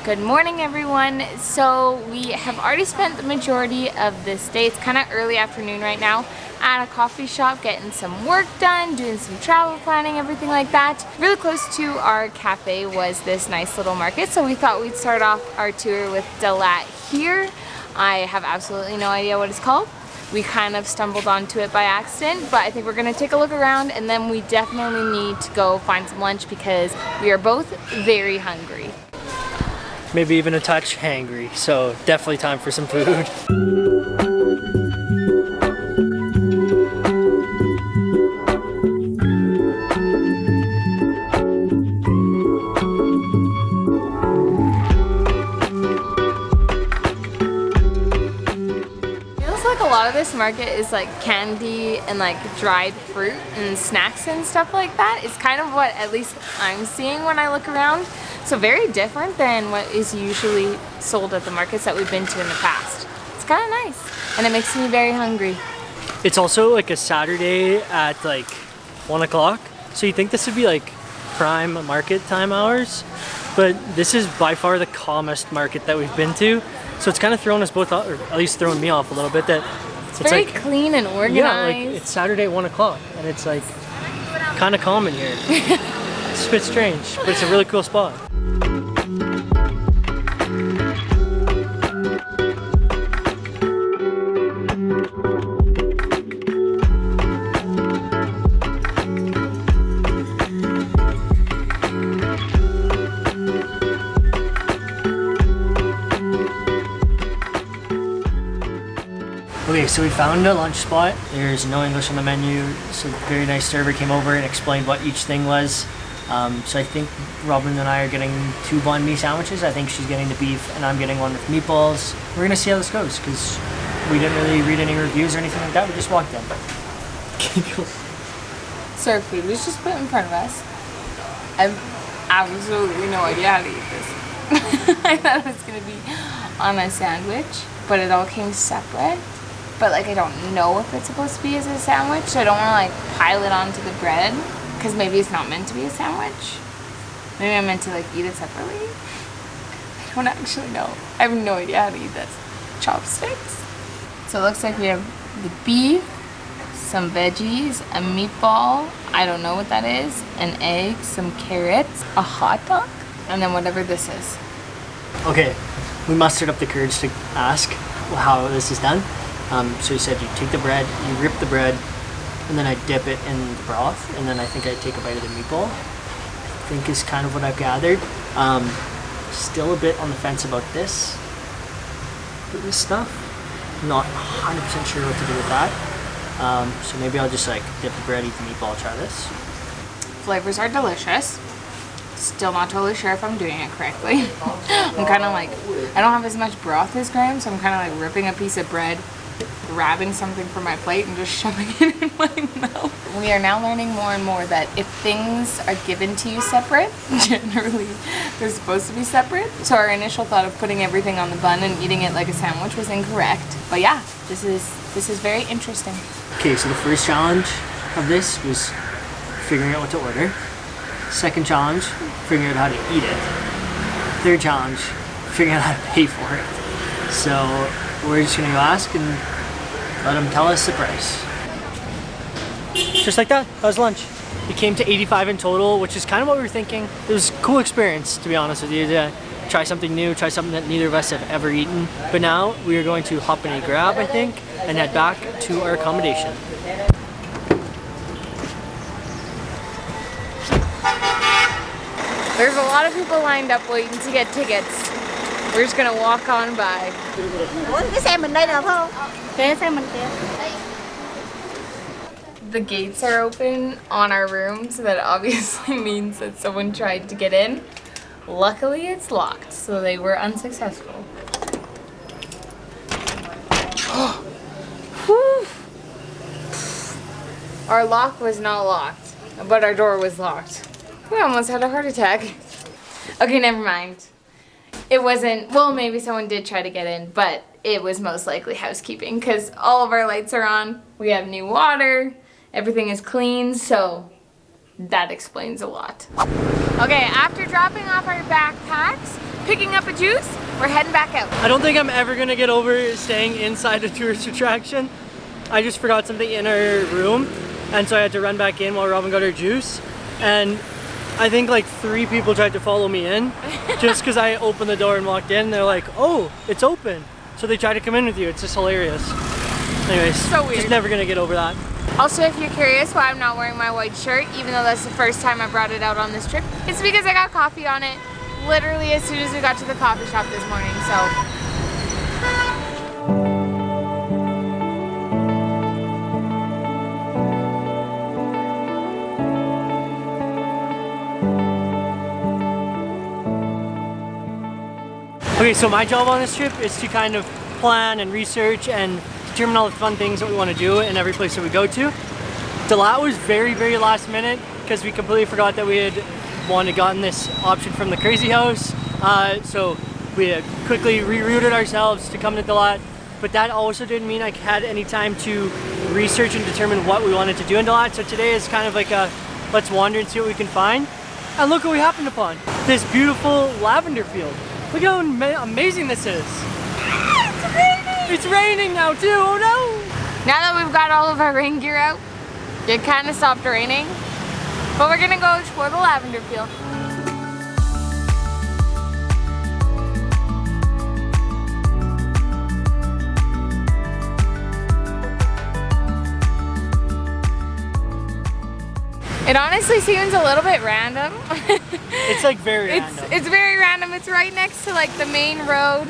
Good morning, everyone. So we have already spent the majority of this day, it's kind of early afternoon right now, at a coffee shop getting some work done, doing some travel planning, everything like that. Really close to our cafe was this nice little market, so we thought we'd start off our tour with the LAT here. I have absolutely no idea what it's called. We kind of stumbled onto it by accident, but I think we're gonna take a look around and then we definitely need to go find some lunch because we are both very hungry. Maybe even a touch hangry, so definitely time for some food. Feels like a lot of this market is like candy and like dried fruit and snacks and stuff like that. It's kind of what at least I'm seeing when I look around. So very different than what is usually sold at the markets that we've been to in the past. It's kind of nice and it makes me very hungry. It's also like a Saturday at like 1 o'clock, so you think this would be like prime market time hours, but this is by far the calmest market that we've been to. So it's kind of thrown us both off, or at least throwing me off a little bit, that it's very like, clean and organized. Yeah, like it's Saturday at 1 o'clock and it's like kind of calm in here. It's a bit strange, but it's a really cool spot. Okay, so we found a lunch spot. There's no English on the menu, so a very nice server came over and explained what each thing was. So I think Robin and I are getting 2 banh mi sandwiches. I think she's getting the beef and I'm getting one with meatballs. We're gonna see how this goes because we didn't really read any reviews or anything like that. We just walked in. So our food was just put in front of us. I have absolutely no idea how to eat this. I thought it was gonna be on a sandwich, but it all came separate. But like I don't know if it's supposed to be as a sandwich, so I don't want to like pile it onto the bread because maybe it's not meant to be a sandwich. Maybe I'm meant to like eat it separately. I don't actually know. I have no idea how to eat this. Chopsticks. So it looks like we have the beef, some veggies, a meatball, I don't know what that is, an egg, some carrots, a hot dog, and then whatever this is. Okay, We mustered up the courage to ask how this is done. So he said you take the bread, you rip the bread, and then I dip it in the broth, and then I think I take a bite of the meatball. I think is kind of what I've gathered. Still a bit on the fence about this stuff. Not 100% sure what to do with that. So maybe I'll just like dip the bread, eat the meatball, try this. Flavors are delicious. Still not totally sure if I'm doing it correctly. I'm kind of like, I don't have as much broth as Graham, so I'm kind of like ripping a piece of bread, grabbing something from my plate and just shoving it in my mouth. We are now learning more and more that if things are given to you separate, generally they're supposed to be separate. So our initial thought of putting everything on the bun and eating it like a sandwich was incorrect. But yeah, this is very interesting. Okay, so the first challenge of this was figuring out what to order. Second challenge, figuring out how to eat it. Third challenge, figuring out how to pay for it. So we're just gonna go ask and let them tell us the price. Just like that was lunch. We came to 85 in total, which is kind of what we were thinking. It was a cool experience, to be honest with you, to try something new, try something that neither of us have ever eaten. But now we are going to hop in a Grab, I think, and head back to our accommodation. There's a lot of people lined up waiting to get tickets. We're just gonna walk on by. The gates are open on our room, so that obviously means that someone tried to get in. Luckily it's locked, so they were unsuccessful. Whew. Our lock was not locked, but our door was locked. We almost had a heart attack. Okay, never mind. It wasn't, well, maybe someone did try to get in, but it was most likely housekeeping because all of our lights are on. We have new water. Everything is clean, so that explains a lot. Okay, after dropping off our backpacks, picking up a juice, we're heading back out. I don't think I'm ever gonna get over staying inside a tourist attraction. I just forgot something in our room, and so I had to run back in while Robin got her juice. And I think like 3 people tried to follow me in just because I opened the door and walked in. They're like, oh, it's open. So they try to come in with you. It's just hilarious. Anyways, so weird. Just never gonna get over that. Also, if you're curious why I'm not wearing my white shirt, even though that's the first time I brought it out on this trip, it's because I got coffee on it literally as soon as we got to the coffee shop this morning, so. Okay, so my job on this trip is to kind of plan and research and determine all the fun things that we want to do in every place that we go to. LAT was very, very last minute because we completely forgot that we had gotten this option from the Crazy House. So we had quickly rerouted ourselves to come to LAT, but that also didn't mean I had any time to research and determine what we wanted to do in LAT. So today is kind of like a let's wander and see what we can find. And look what we happened upon. This beautiful lavender field. Look how amazing this is. It's raining! It's raining now too, oh no! Now that we've got all of our rain gear out, it kind of stopped raining, but we're gonna go explore the lavender field. It honestly seems a little bit random. It's like very random. It's very random. It's right next to like the main road,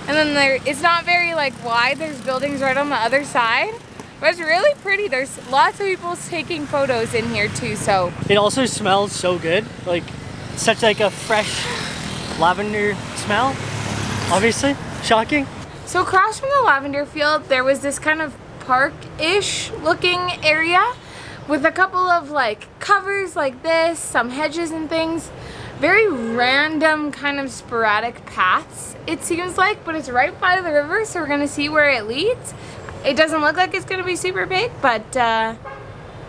and then it's not very like wide. There's buildings right on the other side. But it's really pretty. There's lots of people taking photos in here too, so. It also smells so good. Like, such like a fresh lavender smell, obviously. Shocking. So across from the lavender field, there was this kind of park-ish looking area with a couple of like covers like this, some hedges and things. Very random kind of sporadic paths, it seems like, but it's right by the river, so we're gonna see where it leads. It doesn't look like it's gonna be super big, but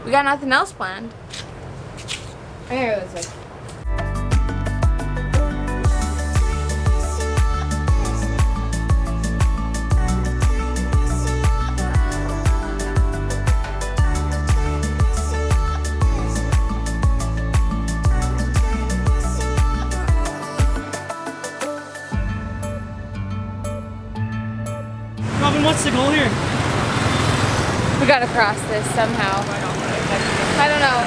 we got nothing else planned. Here it is. Robin, what's the goal here? We gotta cross this somehow. I don't know.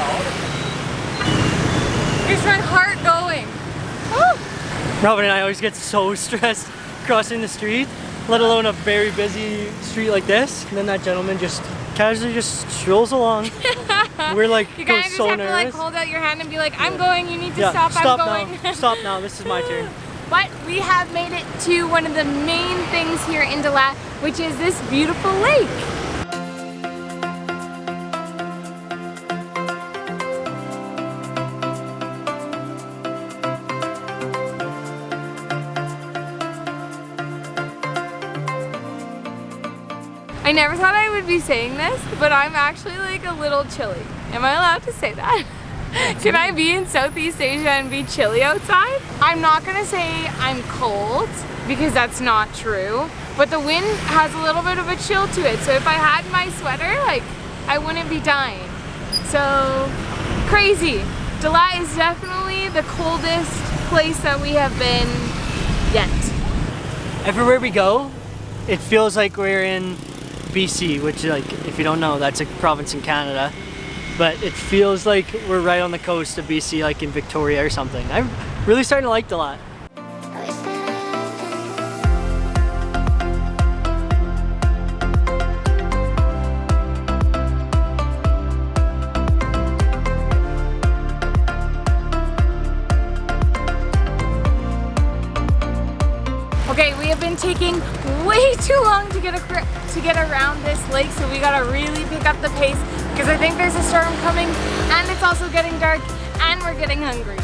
Here's my heart going. Woo! Robin and I always get so stressed crossing the street, let alone a very busy street like this. And then that gentleman just casually just strolls along. We're like, you kind of just so have nervous. to like hold out your hand and be like, I'm going, you need to stop, stop I'm going. now. Stop now, this is my turn. But we have made it to one of the main things here in LAT, which is this beautiful lake. I never thought I would be saying this, but I'm actually like a little chilly. Am I allowed to say that? Can I be in Southeast Asia and be chilly outside? I'm not gonna say I'm cold because that's not true, but the wind has a little bit of a chill to it. So if I had my sweater, like I wouldn't be dying. So crazy. LAT is definitely the coldest place that we have been yet. Everywhere we go, it feels like we're in BC, which, like, if you don't know, that's a province in Canada. But it feels like we're right on the coast of BC, like in Victoria or something. I'm really starting to like LAT. Okay, we have been taking way too long to get around this lake, so we gotta really pick up the pace because I think there's a storm coming and it's also getting dark and we're getting hungry.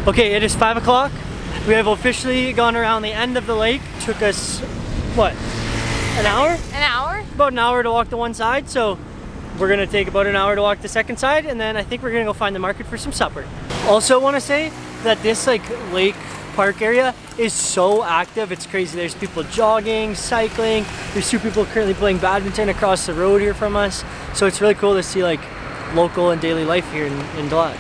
Okay, it is 5 o'clock. We have officially gone around the end of the lake. Took us, what, an hour? An hour? About an hour to walk to one side, so we're gonna take about an hour to walk the second side, and then I think we're gonna go find the market for some supper. Also want to say that this like lake park area is so active, it's crazy. There's people jogging, cycling, there's 2 people currently playing badminton across the road here from us. So it's really cool to see like local and daily life here in LAT.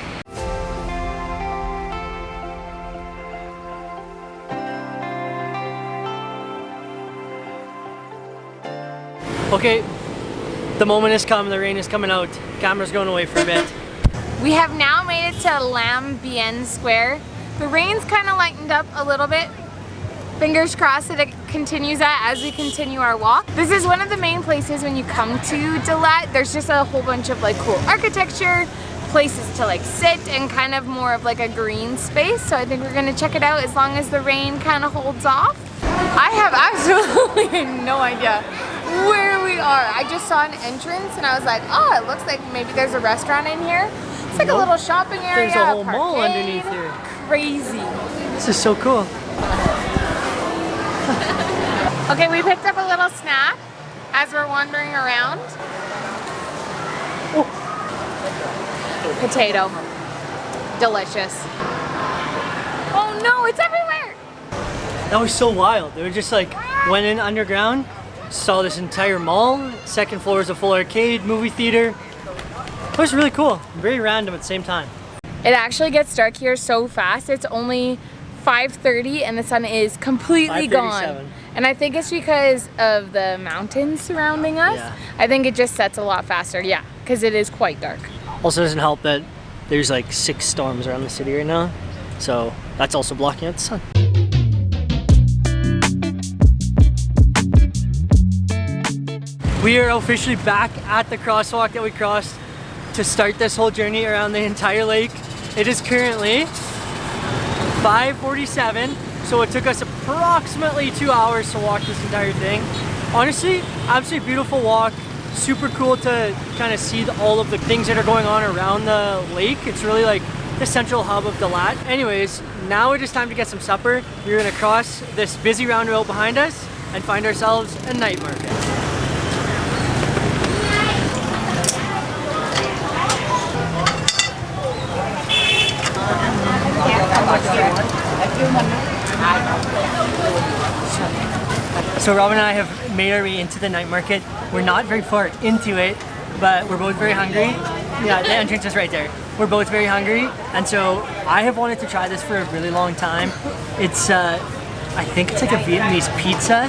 Okay, the moment has come, the rain is coming out. Camera's going away for a bit. We have now made it to Lambienne Square. The rain's kind of lightened up a little bit. Fingers crossed that it continues that as we continue our walk. This is one of the main places when you come to LAT. There's just a whole bunch of like cool architecture, places to like sit, and kind of more of like a green space. So I think we're gonna check it out as long as the rain kind of holds off. I have absolutely no idea where we are. I just saw an entrance and I was like, oh, it looks like maybe there's a restaurant in here. It's like a little shopping area. There's a whole mall underneath here. Crazy. This is so cool. Okay, we picked up a little snack as we're wandering around. Oh. Potato. Delicious. Oh no, it's everywhere! That was so wild. They were just like, went in underground, saw this entire mall. Second floor is a full arcade, movie theater. It was really cool. Very random at the same time. It actually gets dark here so fast. It's only 5:30 and the sun is completely gone. And I think it's because of the mountains surrounding us. Yeah. I think it just sets a lot faster. Yeah, because it is quite dark. Also doesn't help that there's like 6 storms around the city right now. So that's also blocking out the sun. We are officially back at the crosswalk that we crossed to start this whole journey around the entire lake. It is currently 5:47, so it took us approximately 2 hours to walk this entire thing. Honestly, absolutely beautiful walk. Super cool to kind of see all of the things that are going on around the lake. It's really like the central hub of the LAT. Anyways, now it is time to get some supper. We're gonna cross this busy roundabout behind us and find ourselves a night market. So Robin and I have made our way into the night market. We're not very far into it, but we're both very hungry. Yeah, the entrance is right there. We're both very hungry, and so I have wanted to try this for a really long time. It's, I think it's like a Vietnamese pizza,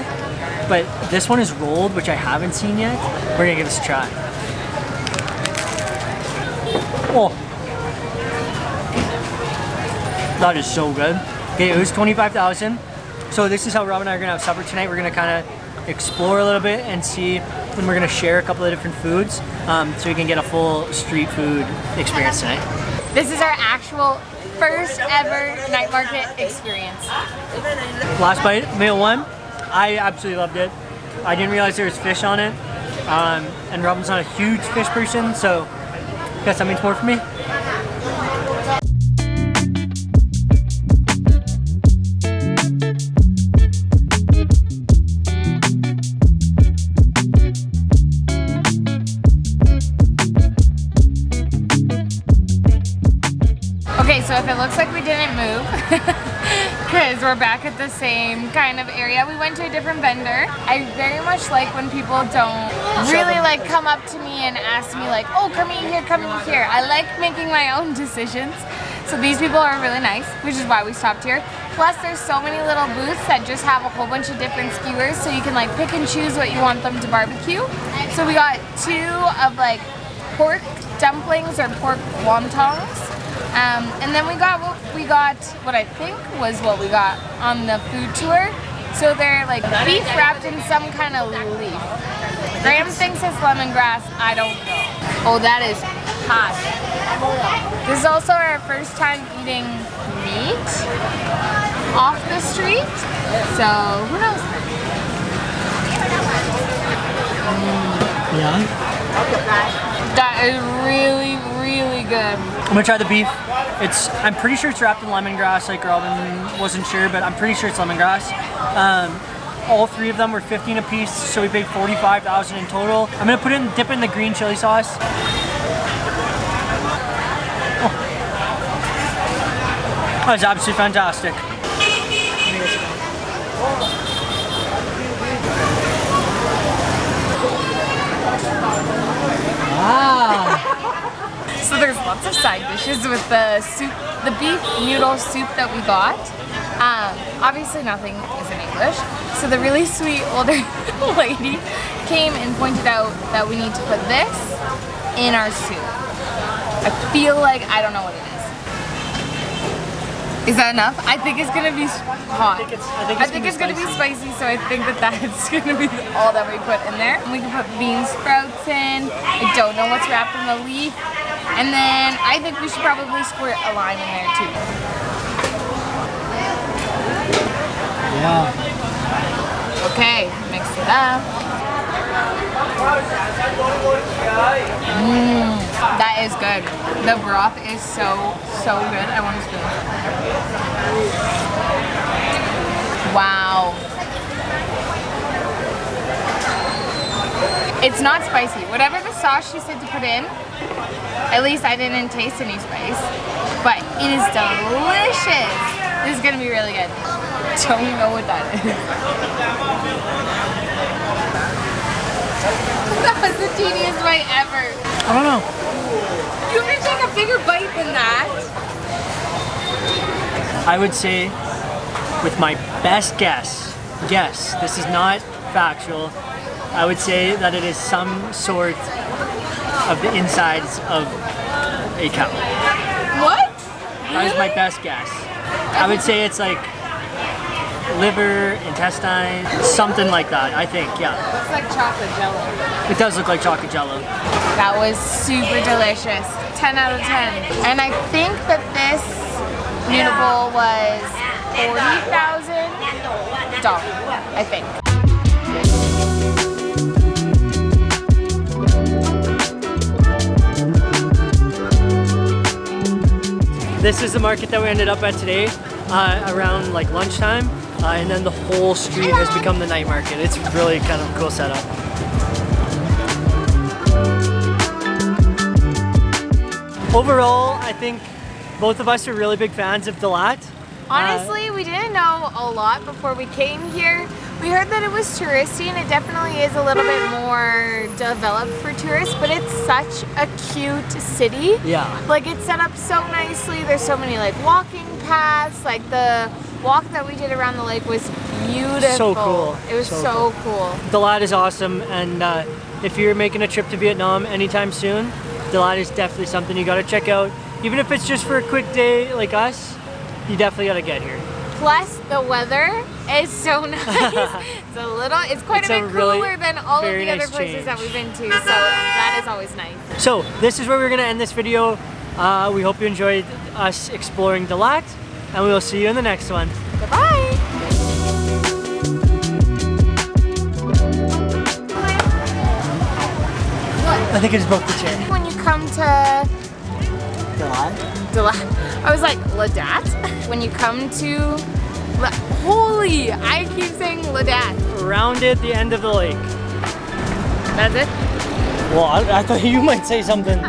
but this one is rolled, which I haven't seen yet. We're gonna give this a try. Oh. That is so good. Okay, it was 25,000. So this is how Rob and I are gonna have supper tonight. We're gonna kind of explore a little bit and see, and we're gonna share a couple of different foods so we can get a full street food experience tonight. This is our actual first ever night market experience. Last bite, meal 1, I absolutely loved it. I didn't realize there was fish on it, and Robin's not a huge fish person, so I guess that means more for me. So if it looks like we didn't move, because we're back at the same kind of area, we went to a different vendor. I very much like when people don't really like come up to me and ask me like, oh, come eat here, come eat here. I like making my own decisions. So these people are really nice, which is why we stopped here. Plus there's so many little booths that just have a whole bunch of different skewers, so you can like pick and choose what you want them to barbecue. So we got 2 of like pork dumplings or pork wontons. And then we got what I think was what we got on the food tour. So they're like beef wrapped in some kind of leaf. Graham thinks it's lemongrass, I don't know. Oh, that is hot. This is also our first time eating meat off the street. So who knows? Yeah. That is really, really good. I'm gonna try the beef. I'm pretty sure it's wrapped in lemongrass, like Robin wasn't sure, but I'm pretty sure it's lemongrass. All three of them were 15 a piece, so we paid 45,000 in total. I'm gonna dip it in the green chili sauce. Oh. That's absolutely fantastic. Wow. So there's lots of side dishes with the soup, the beef noodle soup that we got. Obviously nothing is in English. So the really sweet older lady came and pointed out that we need to put this in our soup. I feel like I don't know what it is. Is that enough? I think it's gonna be hot. I think it's gonna be spicy, so I think that that's gonna be all that we put in there. And we can put bean sprouts in. I don't know what's wrapped in the leaf. And then I think we should probably squirt a lime in there too. Yeah. Okay, mix it up. That is good. The broth is so good. I want to spoon. Wow. It's not spicy. Whatever the sauce she said to put in, at least I didn't taste any spice, but it is delicious. This is gonna be really good. Don't know what that is. That was the teeniest bite ever. I don't know. You want me to take a bigger bite than that? I would say, with my best guess, this is not factual, I would say that it is some sort of the insides of a cow. What? That is my best guess. I would say it's like liver, intestine, something like that, I think, yeah. Looks like chocolate jello. It does look like chocolate jello. That was super delicious. 10 out of 10. And I think that this noodle bowl was $40,000, I think. This is the market that we ended up at today, around like lunchtime, and then the whole street has become the night market. It's really kind of a cool setup. Overall, I think both of us are really big fans of the LAT. Honestly, we didn't know a lot before we came here. We heard that it was touristy, and it definitely is a little bit more developed for tourists, but it's such a cute city. Yeah. Like, it's set up so nicely. There's so many like walking paths. Like the walk that we did around the lake was beautiful. So cool. It was so cool. The LAT is awesome, and if you're making a trip to Vietnam anytime soon, the LAT is definitely something you gotta check out. Even if it's just for a quick day like us, you definitely gotta get here. Plus, the weather is so nice. It's quite a bit cooler than all of the other places that we've been to, so that is always nice. So, this is where we're gonna end this video. We hope you enjoyed us exploring the LAT, and we will see you in the next one. Goodbye! I think I just broke the chair. When you come to The LAT? I was like, LAT? When you come to holy, I keep saying LAT. Rounded the end of the lake. That's it? Well, I thought you might say something.